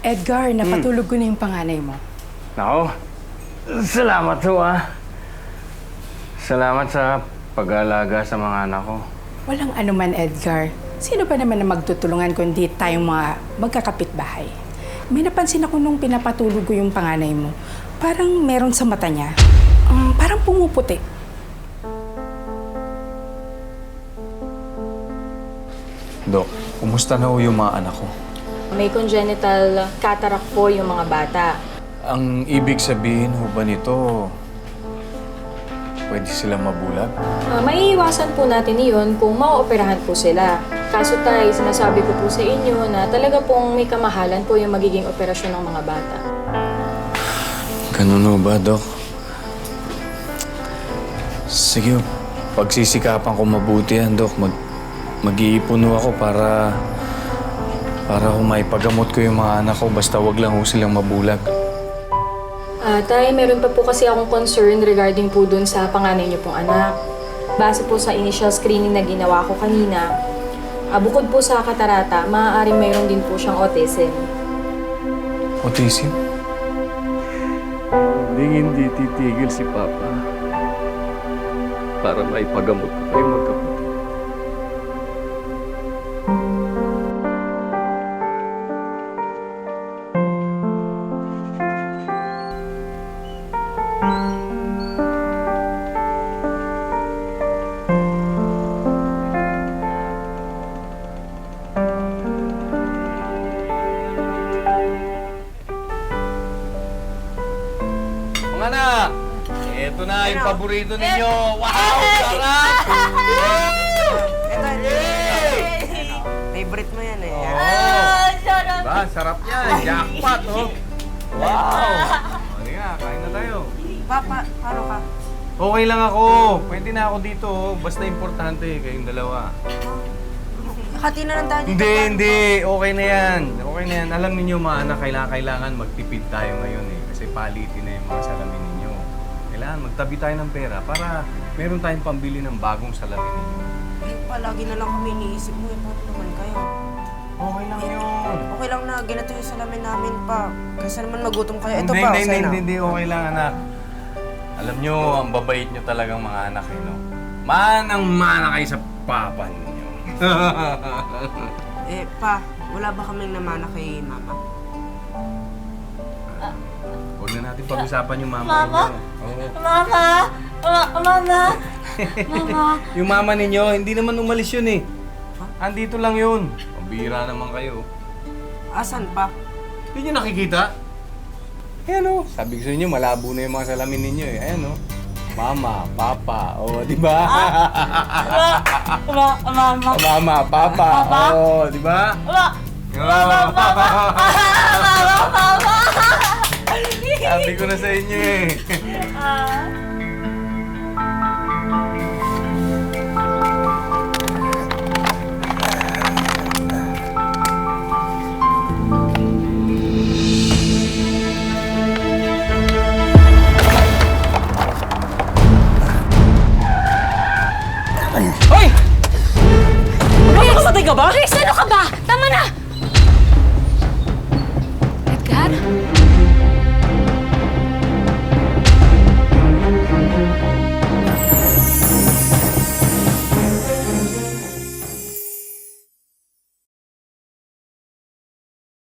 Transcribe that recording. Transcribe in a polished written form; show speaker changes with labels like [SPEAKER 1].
[SPEAKER 1] Edgar, napatulog ko na yung panganay mo.
[SPEAKER 2] Nako, salamat ho Salamat sa pag-aalaga sa mga anak ko.
[SPEAKER 1] Walang anuman, Edgar. Sino pa naman na magtutulungan kundi tayong mga magkakapitbahay? May napansin ako nung pinapatulog ko yung panganay mo. Parang meron sa mata niya. Parang pumuputi.
[SPEAKER 3] Dok, kumusta na ho yung mga anak ko?
[SPEAKER 4] May congenital cataract po yung mga bata.
[SPEAKER 3] Ang ibig sabihin ho ba nito, pwede silang mabulag?
[SPEAKER 4] Maiiwasan po natin iyon kung maooperahan po sila. Kaso tay, sinasabi ko po sa inyo na talaga pong may kamahalan po yung magiging operasyon ng mga bata.
[SPEAKER 3] Ganun ho ba, Dok? Sige, pagsisikapan ko mabuti yan, Dok. Mag-iipon ho ako para maipagamot ko yung mga anak ko. Basta wag lang ho silang mabulag.
[SPEAKER 4] Tay, meron pa po kasi akong concern regarding po dun sa panganay niyo pong anak. Base po sa initial screening na ginawa ko kanina, bukod po sa katarata, maaaring mayroon din po siyang autism.
[SPEAKER 3] Autism?
[SPEAKER 2] Hindi titigil si Papa para maipagamot ko kayo magkapatid. Mga anak, ito na yung paborito ninyo. Wow! Sarap!
[SPEAKER 5] Favorite mo yan eh.
[SPEAKER 2] Diba? Sarap yan. Jackpot, oh. Wow! Hindi nga, kain na tayo.
[SPEAKER 5] Papa, paano ka?
[SPEAKER 2] Okay lang ako. Pwede na ako dito, oh. Basta importante, kayong dalawa.
[SPEAKER 5] Hati na lang tayo dito.
[SPEAKER 2] Hindi. Okay na yan. Okay na yan. Alam niyo mga anak, kailangan magtipid tayo ngayon eh. Kasi palitin na yung mga salamin ninyo. Kailangan magtabi tayo ng pera para meron tayong pambili ng bagong salamin ninyo.
[SPEAKER 5] Eh, palagi na lang kami iniisip mo. Paano naman kayo?
[SPEAKER 2] Okay lang yun.
[SPEAKER 5] Okay lang na ganito yung salamin namin pa. Kasi naman magutom kayo. Ito pa, sa'yo na.
[SPEAKER 2] Hindi. Okay lang, anak. Alam nyo, ang babait nyo talagang mga anak eh, no? Manang-mana kayo sa papa ninyo.
[SPEAKER 5] Eh, pa, wala ba kaming namana kay mama?
[SPEAKER 2] Huwag na natin pag-usapan yung mama
[SPEAKER 6] Mama?
[SPEAKER 2] ninyo. Oo.
[SPEAKER 6] Mama! Mama! Mama!
[SPEAKER 2] Yung mama ninyo, hindi naman umalis yun eh. Andito lang yun. Pambira naman kayo.
[SPEAKER 5] Asan pa?
[SPEAKER 2] Hindi nyo nakikita? Ayan o. Sabi ko sa inyo, malabo na yung mga salamin ninyo eh. Ayan o. Mama, Papa. O, di ba?
[SPEAKER 6] Mama!
[SPEAKER 2] Mama, Papa. O, di ba? Sabi ko na sa inyo eh.
[SPEAKER 6] Hoy! Makamatay ka ba? Chris, ano ka ba? Tama na! Edgar?